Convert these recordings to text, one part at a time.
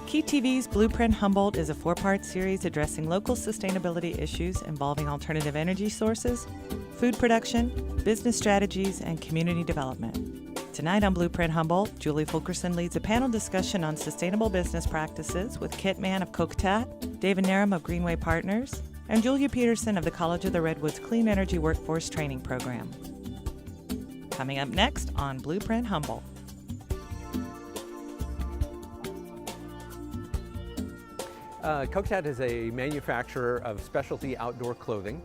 KEET-TV's Blueprint Humboldt is a 4-part series addressing local sustainability issues involving alternative energy sources, food production, business strategies, and community development. Tonight on Blueprint Humboldt, Julie Fulkerson leads a panel discussion on sustainable business practices with Kit Mann of Kokatat, David Narum of GreenWay Partners, and Julia Peterson of the College of the Redwoods Clean Energy Workforce Training Program. Coming up next on Blueprint Humboldt. Kokatat is a manufacturer of specialty outdoor clothing,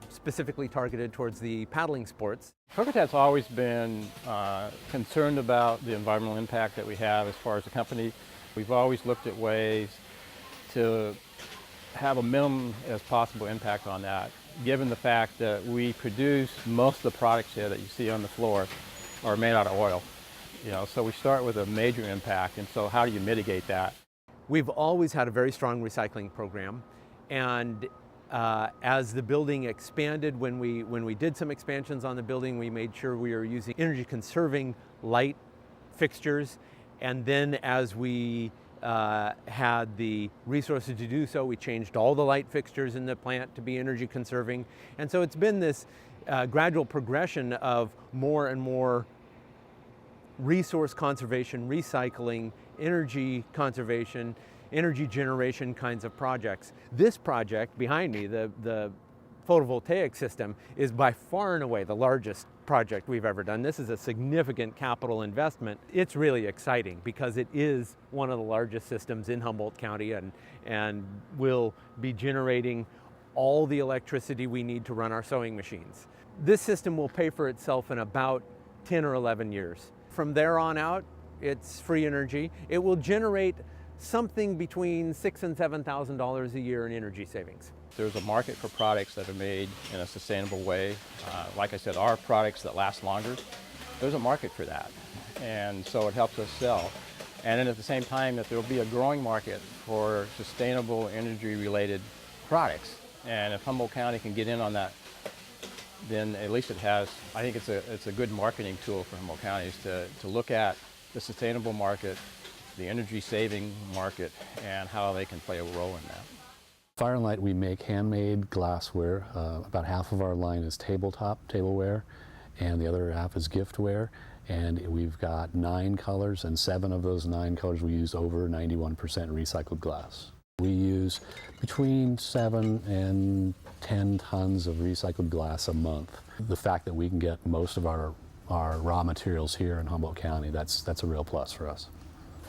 specifically targeted towards the paddling sports. Kokatat's always been concerned about the environmental impact that we have as far as a company. We've always looked at ways to have a minimum as possible impact on that, given the fact that we produce most of the products here that you see on the floor are made out of oil. So we start with a major impact, and so how do you mitigate that? We've always had a very strong recycling program, and as the building expanded, when we did some expansions on the building, we made sure we were using energy conserving light fixtures, and then as we had the resources to do so, we changed all the light fixtures in the plant to be energy conserving. And so it's been this gradual progression of more and more resource conservation, recycling, energy conservation, energy generation kinds of projects. This project behind me, the photovoltaic system, is by far and away the largest project we've ever done. This is a significant capital investment. It's really exciting because it is one of the largest systems in Humboldt County and will be generating all the electricity we need to run our sewing machines. This system will pay for itself in about 10 or 11 years. From there on out, it's free energy. It will generate something between $6,000 and $7,000 a year in energy savings. There's a market for products that are made in a sustainable way. Like I said, our products that last longer, there's a market for that. And so it helps us sell. And then at the same time, that there will be a growing market for sustainable energy-related products. And if Humboldt County can get in on that, then at least it has, I think it's a good marketing tool for Humboldt County is to look at the sustainable market, the energy-saving market, and how they can play a role in that. Fire Light, we make handmade glassware. About half of our line is tableware, and the other half is giftware. And we've got 9 colors, and 7 of those 9 colors we use over 91% recycled glass. We use between 7 and 10 tons of recycled glass a month. The fact that we can get most of our raw materials here in Humboldt County, that's a real plus for us.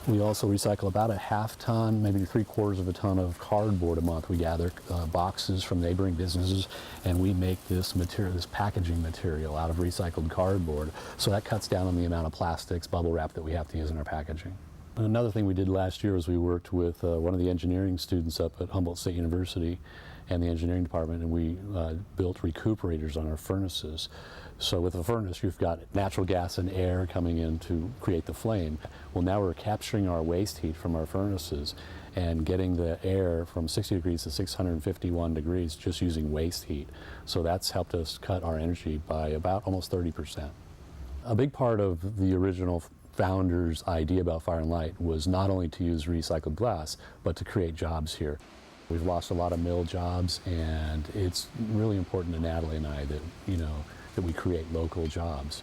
We also recycle about a half ton, maybe 3/4 of a ton of cardboard a month. We gather boxes from neighboring businesses, and we make this material, this packaging material, out of recycled cardboard. So that cuts down on the amount of plastics, bubble wrap that we have to use in our packaging. Another thing we did last year is we worked with one of the engineering students up at Humboldt State University and the engineering department, and we built recuperators on our furnaces. So with a furnace, you've got natural gas and air coming in to create the flame. Well, now we're capturing our waste heat from our furnaces and getting the air from 60 degrees to 651 degrees just using waste heat. So that's helped us cut our energy by about almost 30%. A big part of the original founder's idea about Fire and Light was not only to use recycled glass, but to create jobs here. We've lost a lot of mill jobs, and it's really important to Natalie and I that, that we create local jobs.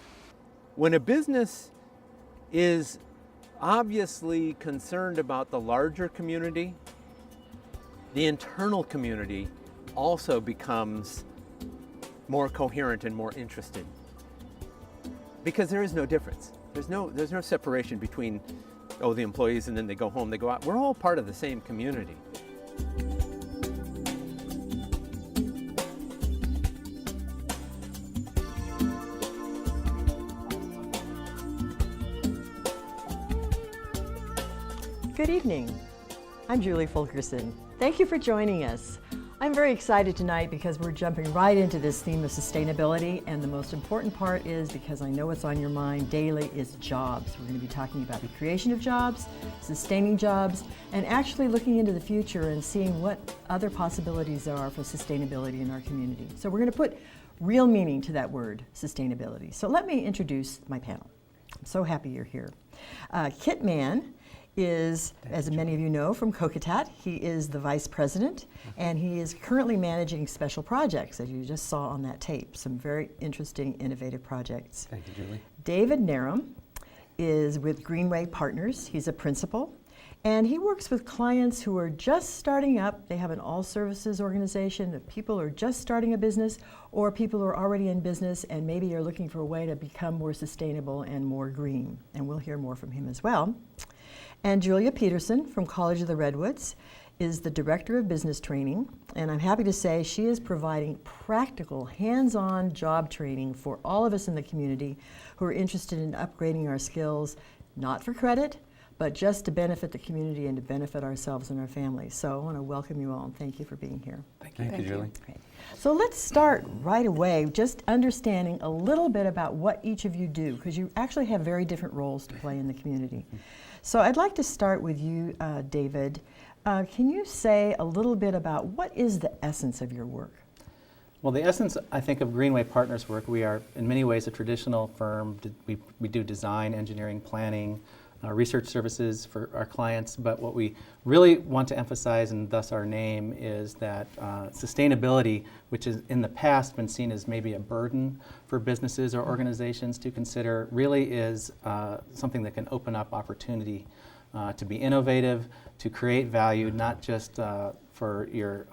When a business is obviously concerned about the larger community, the internal community also becomes more coherent and more interested. Because there is no difference. There's no separation between, the employees and then they go home, they go out. We're all part of the same community. Good evening. I'm Julie Fulkerson. Thank you for joining us. I'm very excited tonight because we're jumping right into this theme of sustainability, and the most important part is, because I know it's on your mind daily, is jobs. We're going to be talking about the creation of jobs, sustaining jobs, and actually looking into the future and seeing what other possibilities there are for sustainability in our community. So we're going to put real meaning to that word, sustainability. So let me introduce my panel. I'm so happy you're here. Kit Mann is, as many of you know, from Kokatat. He is the vice president, and he is currently managing special projects, as you just saw on that tape. Some very interesting, innovative projects. Thank you, Julie. David Narum is with GreenWay Partners. He's a principal, and he works with clients who are just starting up. They have an all-services organization that people are just starting a business, or people who are already in business and maybe are looking for a way to become more sustainable and more green. And we'll hear more from him as well. And Julia Peterson from College of the Redwoods is the Director of Business Training, and I'm happy to say she is providing practical, hands-on job training for all of us in the community who are interested in upgrading our skills, not for credit, but just to benefit the community and to benefit ourselves and our families. So I want to welcome you all and thank you for being here. Thank you, Julie. Great. So let's start right away, just understanding a little bit about what each of you do, because you actually have very different roles to play in the community. So I'd like to start with you, David. Can you say a little bit about what is the essence of your work? Well, the essence, I think, of GreenWay Partners work, we are in many ways a traditional firm. We do design, engineering, planning, research services for our clients, but what we really want to emphasize, and thus our name, is that sustainability, which has in the past been seen as maybe a burden for businesses or organizations to consider, really is something that can open up opportunity to be innovative, to create value, not just for your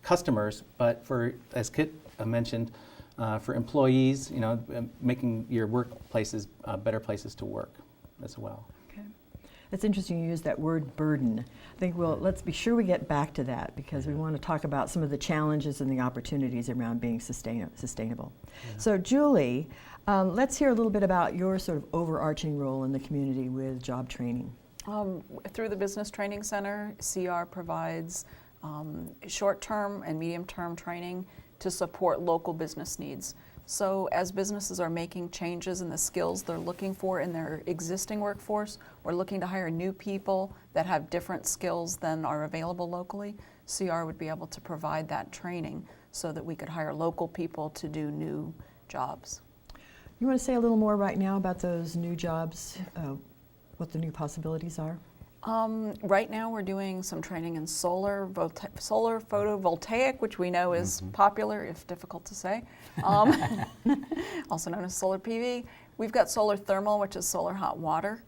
customers, but for, as Kit mentioned, for employees, you know, making your workplaces better places to work as well. Okay. It's interesting you use that word burden. I think let's be sure we get back to that, because we want to talk about some of the challenges and the opportunities around being sustainable. Yeah. So Julie, let's hear a little bit about your sort of overarching role in the community with job training. Through the Business Training Center, CR provides short-term and medium-term training to support local business needs. So as businesses are making changes in the skills they're looking for in their existing workforce, or looking to hire new people that have different skills than are available locally, CR would be able to provide that training so that we could hire local people to do new jobs. You want to say a little more right now about those new jobs, what the new possibilities are? Right now we're doing some training in solar photovoltaic, which we know is popular, if difficult to say, also known as solar PV. We've got solar thermal, which is solar hot water.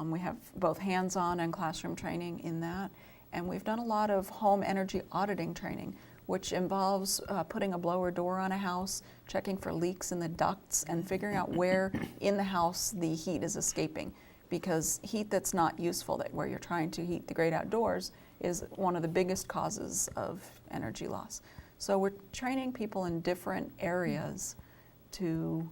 We have both hands-on and classroom training in that. And we've done a lot of home energy auditing training, which involves putting a blower door on a house, checking for leaks in the ducts, and figuring out where in the house the heat is escaping. Because heat that's not useful, where you're trying to heat the great outdoors, is one of the biggest causes of energy loss. So we're training people in different areas to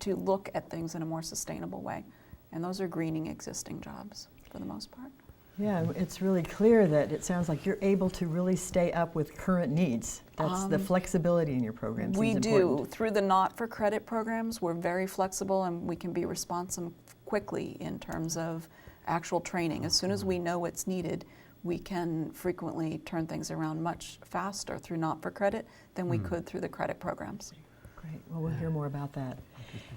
look at things in a more sustainable way. And those are greening existing jobs for the most part. Yeah, it's really clear that it sounds like you're able to really stay up with current needs. That's the flexibility in your programs. We do. Through the not-for-credit programs, we're very flexible and we can be responsive quickly in terms of actual training. As soon as we know what's needed, we can frequently turn things around much faster through not-for-credit than we could through the credit programs. Great. Well, we'll hear more about that.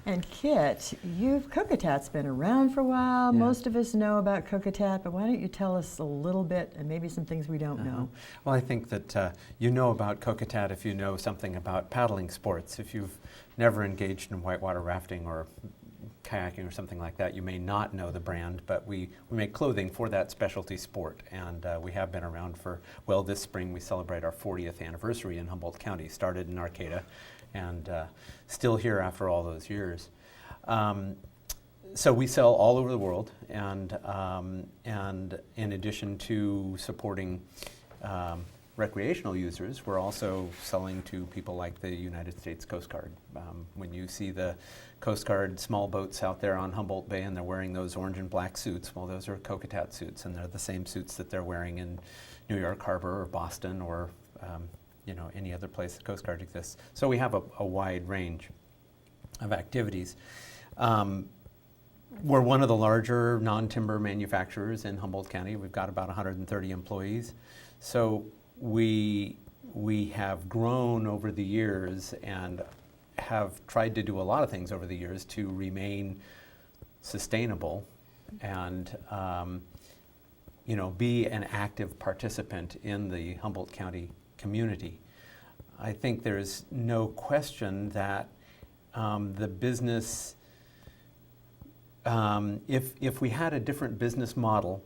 And Kit, Kokatat's been around for a while. Yeah. Most of us know about Kokatat, but why don't you tell us a little bit and maybe some things we don't know? Well, I think that you know about Kokatat if you know something about paddling sports. If you've never engaged in whitewater rafting or kayaking or something like that, you may not know the brand, but we make clothing for that specialty sport, and we have been around for, well, this spring we celebrate our 40th anniversary in Humboldt County. Started in Arcata and still here after all those years. So we sell all over the world, and in addition to supporting recreational users, we're also selling to people like the United States Coast Guard. When you see the Coast Guard small boats out there on Humboldt Bay and they're wearing those orange and black suits, well, those are Kokatat suits, and they're the same suits that they're wearing in New York Harbor or Boston or any other place the Coast Guard exists. So we have a wide range of activities. We're one of the larger non-timber manufacturers in Humboldt County. We've got about 130 employees. So we have grown over the years and have tried to do a lot of things over the years to remain sustainable and be an active participant in the Humboldt County community. I think there's no question that the business, if we had a different business model,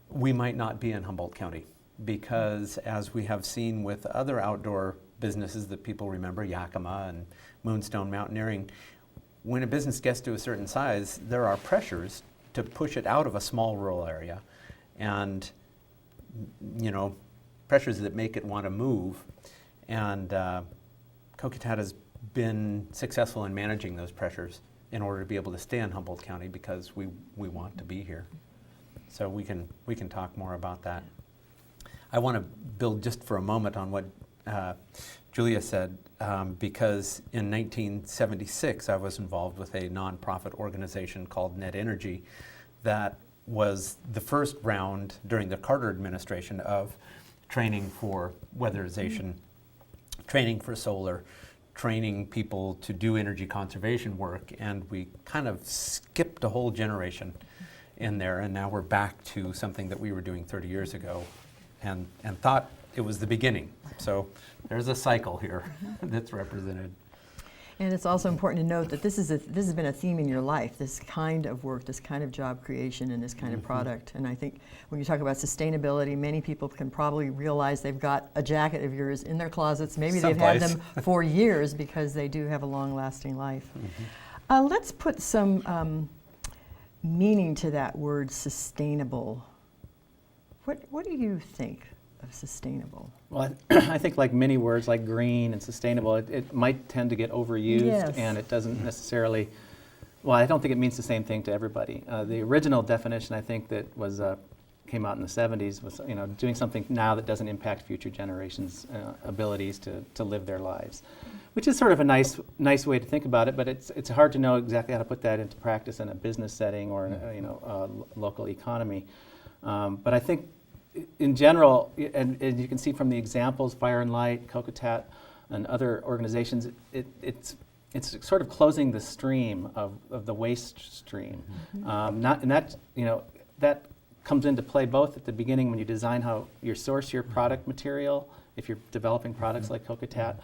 we might not be in Humboldt County, because as we have seen with other outdoor businesses that people remember, Yakima and Moonstone Mountaineering, when a business gets to a certain size, there are pressures to push it out of a small rural area, and pressures that make it want to move. And Kokatat has been successful in managing those pressures in order to be able to stay in Humboldt County, because we want to be here. So we can talk more about that. I want to build just for a moment on what Julia said, because in 1976 I was involved with a nonprofit organization called Net Energy that was the first round during the Carter administration of training for weatherization, training for solar, training people to do energy conservation work, and we kind of skipped a whole generation in there, and now we're back to something that we were doing 30 years ago and thought it was the beginning. So there's a cycle here that's represented. And it's also important to note that this has been a theme in your life, this kind of work, this kind of job creation, and this kind of product. And I think when you talk about sustainability, many people can probably realize they've got a jacket of yours in their closets. Maybe they've had them for years, because they do have a long-lasting life. Let's put some meaning to that word, sustainable. What do you think of sustainable? Well, I think like many words like green and sustainable, it might tend to get overused. Yes. And it doesn't necessarily, well, I don't think it means the same thing to everybody. The original definition, I think, that was came out in the 70s was doing something now that doesn't impact future generations' abilities to live their lives, which is sort of a nice way to think about it, but it's hard to know exactly how to put that into practice in a business setting or in a local economy. But I think in general, and you can see from the examples, Fire and Light, Kokatat, and other organizations, it's sort of closing the stream of the waste stream. That comes into play both at the beginning when you design how you source your product material, if you're developing products like Kokatat,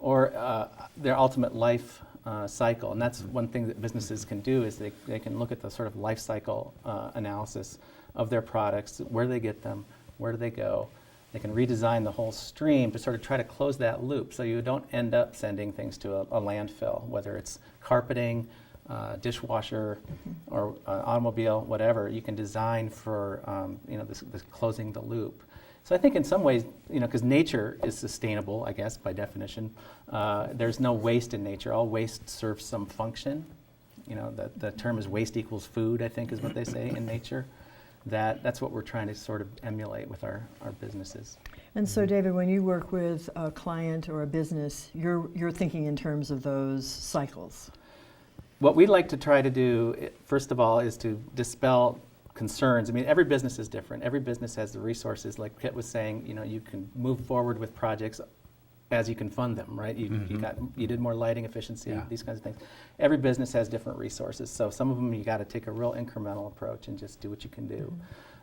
or their ultimate life cycle. And that's one thing that businesses can do, is they can look at the sort of life cycle analysis of their products, where they get them, where do they go. They can redesign the whole stream to sort of try to close that loop, so you don't end up sending things to a landfill, whether it's carpeting, dishwasher, or automobile, whatever. You can design for this closing the loop. So I think in some ways, because nature is sustainable, I guess, by definition, there's no waste in nature. All waste serves some function. The term is waste equals food, I think, is what they say in nature. That's what we're trying to sort of emulate with our businesses. And so, David, when you work with a client or a business, you're thinking in terms of those cycles. What we'd like to try to do, first of all, is to dispel concerns. I mean, every business is different. Every business has the resources. Like Kit was saying, you can move forward with projects as you can fund them, right? You did more lighting efficiency, these kinds of things. Every business has different resources, so some of them you got to take a real incremental approach and just do what you can do.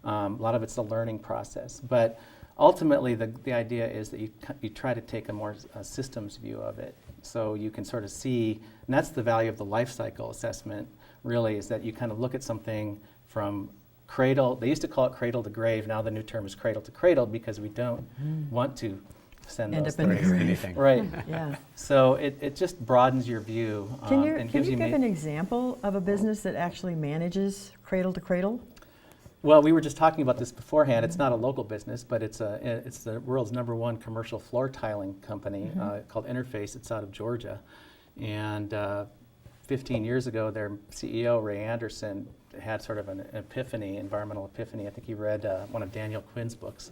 A lot of it's the learning process, but ultimately the idea is that you try to take a more systems view of it, so you can sort of see, and that's the value of the life cycle assessment, really, is that you kind of look at something from cradle. They used to call it cradle to grave. Now the new term is cradle to cradle, because we don't want to send End those up in the things. grave. Anything. Right. Yeah. So it just broadens your view. Can and you gives give you an example of a business that actually manages cradle to cradle? Well, we were just talking about this beforehand. It's not a local business, but it's the world's #1 commercial floor tiling company called Interface. It's out of Georgia. And 15 years ago, their CEO, Ray Anderson, had sort of an environmental epiphany. I think he read one of Daniel Quinn's books,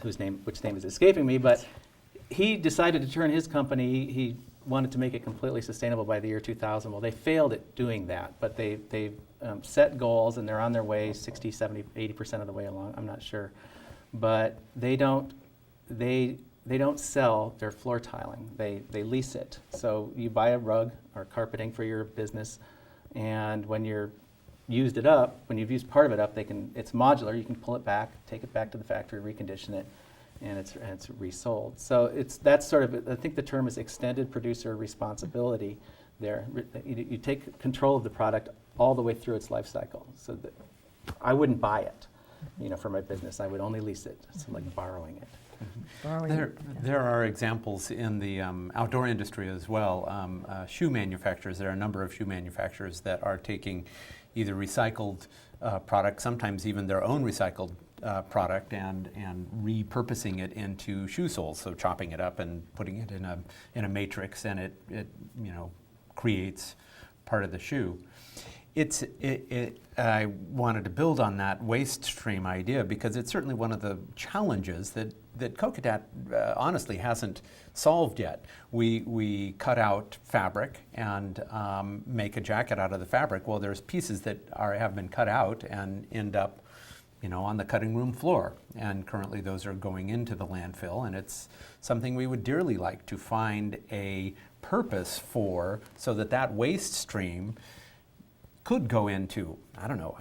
which name is escaping me, but he decided to turn his company, he wanted to make it completely sustainable by the year 2000. Well, they failed at doing that, but they set goals, and they're on their way 60, 70, 80% of the way along, I'm not sure. But they don't sell their floor tiling, they lease it. So you buy a rug or carpeting for your business, And when you've used part of it up, it's modular. You can pull it back, take it back to the factory, recondition it, and it's resold. So that's sort of, I think the term is extended producer responsibility there. You take control of the product all the way through its life cycle. So that I wouldn't buy it, for my business. I would only lease it. It's like borrowing it. There are examples in the outdoor industry as well. Shoe manufacturers, there are a number of shoe manufacturers that are taking either recycled product, sometimes even their own recycled product, and repurposing it into shoe soles. So chopping it up and putting it in a matrix, and it creates part of the shoe. I wanted to build on that waste stream idea because it's certainly one of the challenges that Kokatat honestly hasn't solved yet. We cut out fabric and make a jacket out of the fabric. Well, there's pieces that have been cut out and end up on the cutting room floor. And currently those are going into the landfill, and it's something we would dearly like to find a purpose for, so that waste stream could go into, I don't know,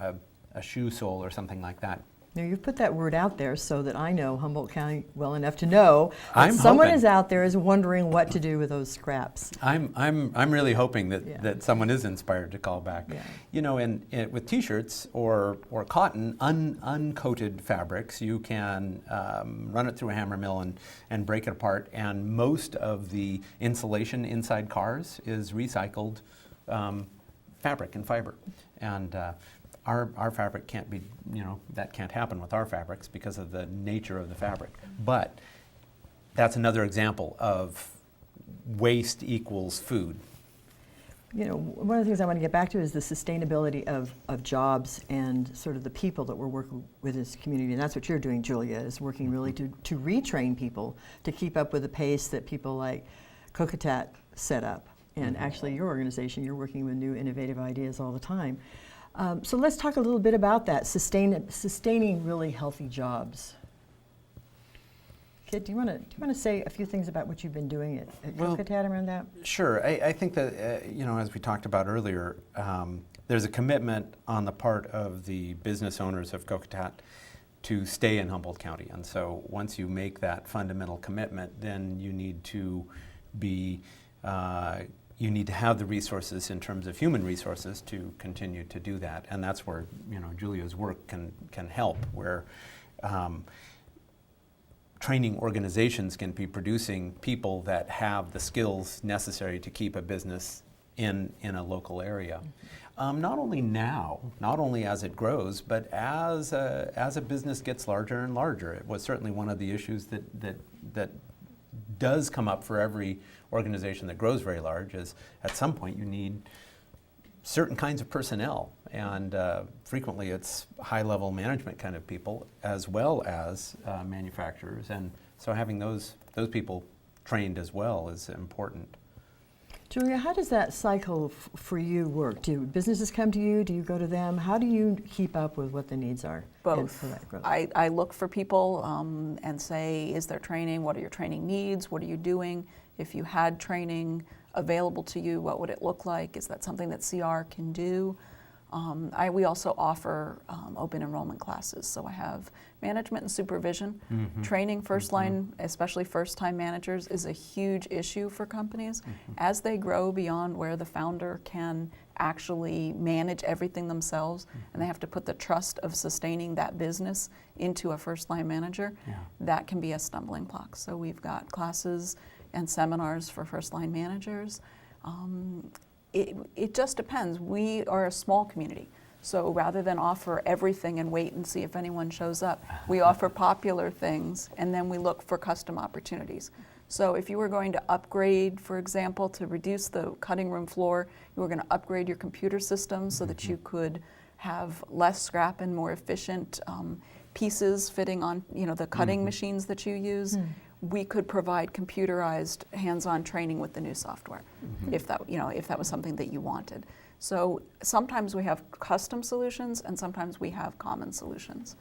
a shoe sole or something like that. Now, you've put that word out there so that I know Humboldt County well enough to know that I'm someone hoping. Is out there is wondering what to do with those scraps. I'm really hoping that, Yeah. that someone is inspired to call back. Yeah. And with T-shirts or cotton, uncoated fabrics, you can run it through a hammer mill and break it apart. And most of the insulation inside cars is recycled fabric and fiber. And our fabric can't be, that can't happen with our fabrics because of the nature of the fabric. But that's another example of waste equals food. One of the things I want to get back to is the sustainability of jobs and sort of the people that we're working with this community. And that's what you're doing, Julia, is working really to retrain people to keep up with the pace that people like Kokatat set up. And actually your organization, you're working with new innovative ideas all the time. So let's talk a little bit about that, sustaining really healthy jobs. Kit, do you want to say a few things about what you've been doing at Kokatat around that? Sure. I think that, as we talked about earlier, there's a commitment on the part of the business owners of Kokatat to stay in Humboldt County. And so once you make that fundamental commitment, then you need to have the resources in terms of human resources to continue to do that. And that's where, Julia's work can help, where training organizations can be producing people that have the skills necessary to keep a business in a local area. Not only as it grows, but as a business gets larger and larger. It was certainly one of the issues that does come up for every organization that grows very large, is at some point you need certain kinds of personnel, and frequently it's high-level management kind of people as well as manufacturers, and so having those people trained as well is important. Julia, how does that cycle for you work? Do businesses come to you? Do you go to them? How do you keep up with what the needs are? Both. For that growth? I look for people and say, is there training? What are your training needs? What are you doing? If you had training available to you, what would it look like? Is that something that CR can do? We also offer open enrollment classes. So I have management and supervision. Training first line, especially first-time managers, is a huge issue for companies. As they grow beyond where the founder can actually manage everything themselves, and they have to put the trust of sustaining that business into a first-line manager, that can be a stumbling block. So we've got classes and seminars for first-line managers. It just depends. We are a small community, so rather than offer everything and wait and see if anyone shows up, we offer popular things, and then we look for custom opportunities. So if you were going to upgrade, for example, to reduce the cutting room floor, you were going to upgrade your computer system so that you could have less scrap and more efficient pieces fitting on the cutting machines that you use. We could provide computerized hands-on training with the new software, if that was something that you wanted. So sometimes we have custom solutions, and sometimes we have common solutions.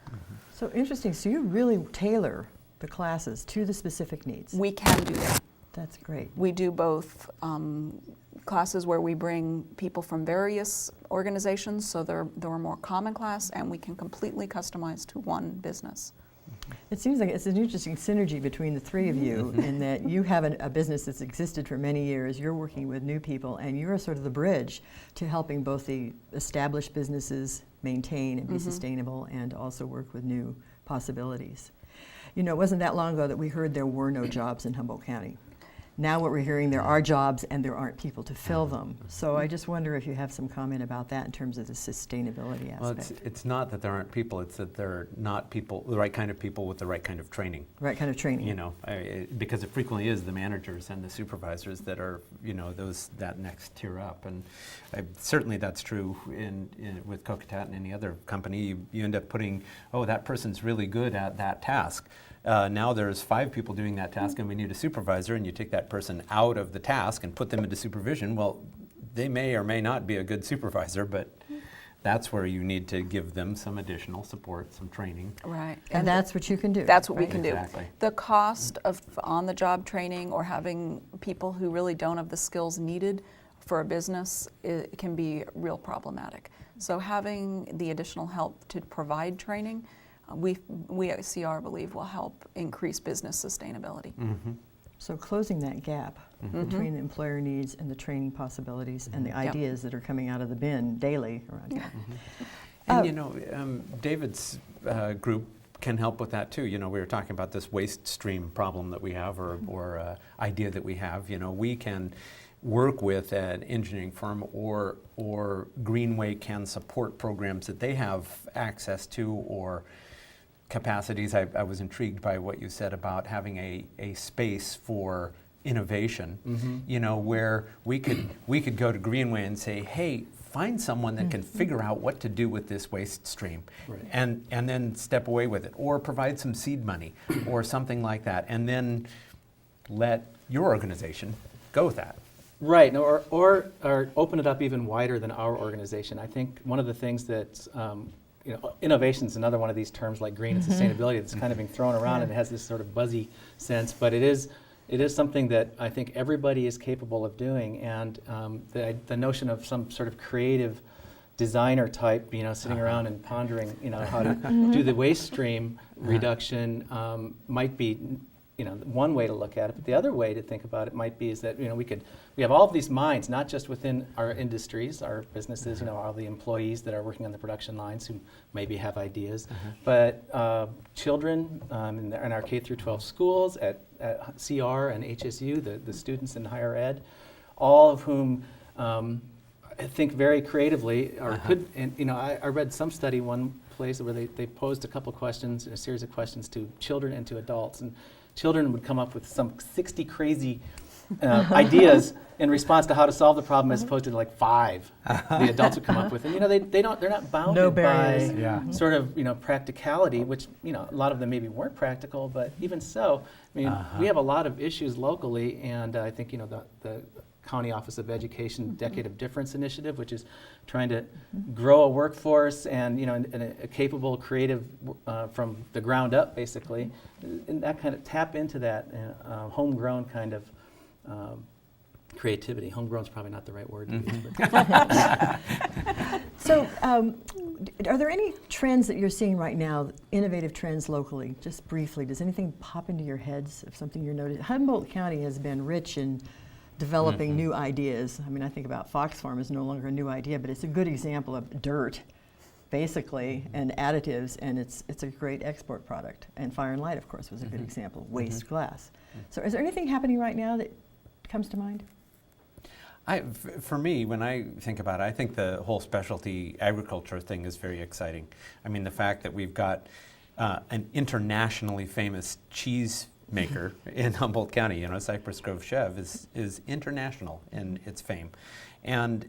So interesting. So you really tailor the classes to the specific needs. We can do that. That's great. We do both classes where we bring people from various organizations, so they're a more common class, and we can completely customize to one business. It seems like it's an interesting synergy between the three of you in that you have a business that's existed for many years, you're working with new people, and you're sort of the bridge to helping both the established businesses maintain and be sustainable and also work with new possibilities. You know, it wasn't that long ago that we heard there were no jobs in Humboldt County. Now what we're hearing, there are jobs and there aren't people to fill them. So I just wonder if you have some comment about that in terms of the sustainability aspect. Well, it's not that there aren't people, it's that there are not people, the right kind of people with the right kind of training. Right kind of training. You know, because it frequently is the managers and the supervisors that are, you know, that next tier up. And certainly that's true with Kokatat and any other company. You end up putting, oh, that person's really good at that task. Now there's 5 people doing that task and we need a supervisor, and you take that person out of the task and put them into supervision. Well, they may or may not be a good supervisor, but that's where you need to give them some additional support, some training. Right. And that's what you can do. That's what we right? can do. Exactly. The cost of on-the-job training or having people who really don't have the skills needed for a business, it can be real problematic. So having the additional help to provide training, we at CR believe will help increase business sustainability. So closing that gap between the employer needs and the training possibilities and the ideas that are coming out of the bin daily around here. And you know, David's group can help with that too. You know, we were talking about this waste stream problem that we have, or idea that we have. You know, we can work with an engineering firm, or GreenWay can support programs that they have access to, or capacities. I was intrigued by what you said about having a space for innovation, you know, where we could go to GreenWay and say, hey, find someone that can figure out what to do with this waste stream, and then step away with it, or provide some seed money or something like that, and then let your organization go with that. Right, or open it up even wider than our organization. I think one of the things that you know, innovation is another one of these terms like green and sustainability that's kind of being thrown around, and it has this sort of buzzy sense, but it is something that I think everybody is capable of doing, and the notion of some sort of creative designer type, you know, sitting around and pondering, you know, how to do the waste stream reduction might be, you know, one way to look at it. But the other way to think about it might be is that, you know, we have all of these minds, not just within our industries, our businesses, you know, all the employees that are working on the production lines who maybe have ideas, but children in our K through 12 schools, at CR and HSU, the students in higher ed, all of whom think very creatively, or could, and you know, I read some study one place where they posed a couple questions, a series of questions to children and to adults, and children would come up with some 60 crazy ideas in response to how to solve the problem, as opposed to like 5 the adults would come up with. And you know, they're not bounded by sort of, you know, practicality, which, you know, a lot of them maybe weren't practical, but even so, I mean, we have a lot of issues locally, and I think, you know, the County Office of Education Decade of Difference initiative, which is trying to grow a workforce and, you know, and a capable, creative from the ground up, basically, and that kind of tap into that homegrown kind of creativity. Homegrown is probably not the right word to use. But. So, are there any trends that you're seeing right now, innovative trends locally? Just briefly, does anything pop into your heads of something you're noticing? Humboldt County has been rich in developing new ideas. I mean, I think about Fox Farm is no longer a new idea, but it's a good example of dirt, basically, and additives, and it's a great export product. And Fire and Light, of course, was a good example, waste glass. So is there anything happening right now that comes to mind? For me, when I think about it, I think the whole specialty agriculture thing is very exciting. I mean, the fact that we've got an internationally famous cheese maker in Humboldt County, you know, Cypress Grove Chev is international in its fame, and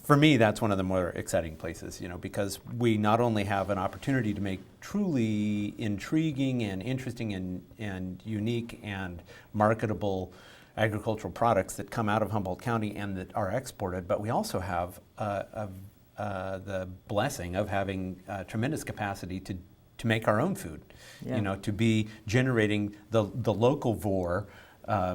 for me, that's one of the more exciting places, you know, because we not only have an opportunity to make truly intriguing and interesting and unique and marketable agricultural products that come out of Humboldt County and that are exported, but we also have the blessing of having tremendous capacity to make our own food, you know, to be generating the local vor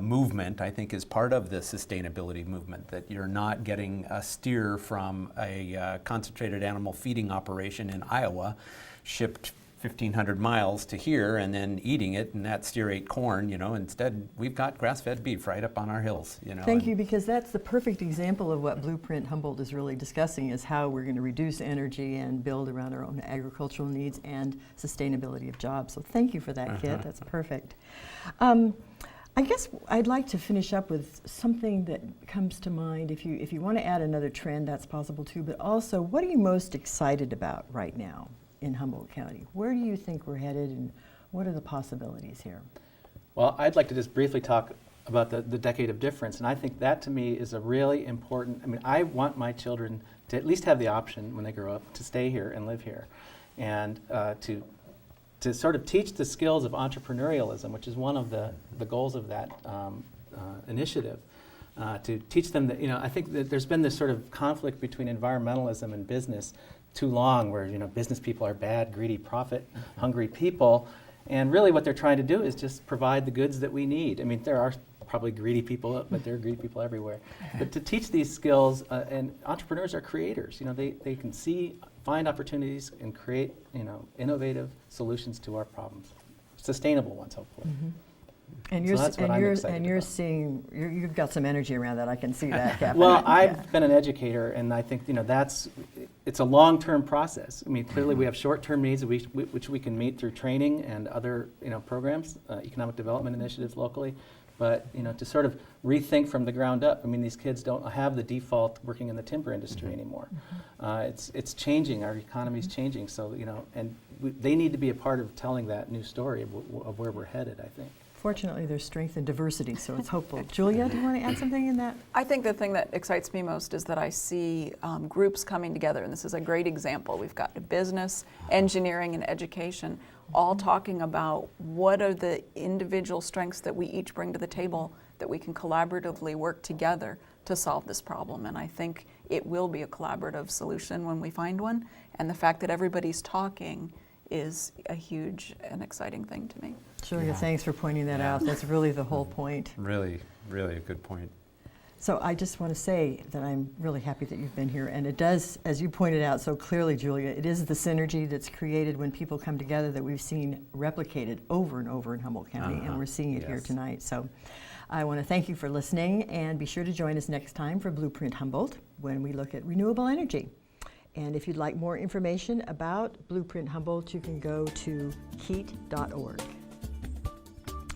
movement, I think, is part of the sustainability movement, that you're not getting a steer from a concentrated animal feeding operation in Iowa shipped 1,500 miles to here and then eating it, and that steer ate corn, you know. Instead, we've got grass-fed beef right up on our hills, you know. Thank you, because that's the perfect example of what Blueprint Humboldt is really discussing, is how we're going to reduce energy and build around our own agricultural needs and sustainability of jobs. So thank you for that, Kit. That's perfect. I guess I'd like to finish up with something that comes to mind. If you want to add another trend, that's possible too, but also, what are you most excited about right now in Humboldt County? Where do you think we're headed, and what are the possibilities here? Well, I'd like to just briefly talk about the decade of difference, and I think that to me is a really important, I mean, I want my children to at least have the option when they grow up to stay here and live here, and to sort of teach the skills of entrepreneurialism, which is one of the goals of that initiative. To teach them that, you know, I think that there's been this sort of conflict between environmentalism and business too long, where, you know, business people are bad, greedy, profit-hungry people, and really what they're trying to do is just provide the goods that we need. I mean, there are probably greedy people, but there are greedy people everywhere. But to teach these skills, and entrepreneurs are creators. You know, they can find opportunities and create, you know, innovative solutions to our problems, sustainable ones, hopefully. And you're seeing, you've got some energy around that. I can see that, Captain. Well, I've been an educator, and I think, you know, it's a long-term process. I mean, clearly we have short-term needs which we can meet through training and other, you know, programs, economic development initiatives locally. But, you know, to sort of rethink from the ground up. I mean, these kids don't have the default working in the timber industry anymore. It's changing. Our economy's changing. So, you know, and they need to be a part of telling that new story of where we're headed, I think. Fortunately, there's strength in diversity, so it's hopeful. Julia, do you want to add something in that? I think the thing that excites me most is that I see groups coming together, and this is a great example. We've got business, engineering, and education all talking about what are the individual strengths that we each bring to the table that we can collaboratively work together to solve this problem. And I think it will be a collaborative solution when we find one, and the fact that everybody's talking is a huge and exciting thing to me. Julia, thanks for pointing that out. That's really the whole point. Really, really a good point. So I just want to say that I'm really happy that you've been here, and it does, as you pointed out so clearly, Julia, it is the synergy that's created when people come together that we've seen replicated over and over in Humboldt County, and we're seeing it here tonight. So I want to thank you for listening, and be sure to join us next time for Blueprint Humboldt when we look at renewable energy. And if you'd like more information about Blueprint Humboldt, you can go to KEET.org.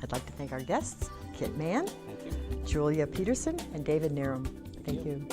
I'd like to thank our guests, Kit Mann, Julia Peterson, and David Narum. Thank you.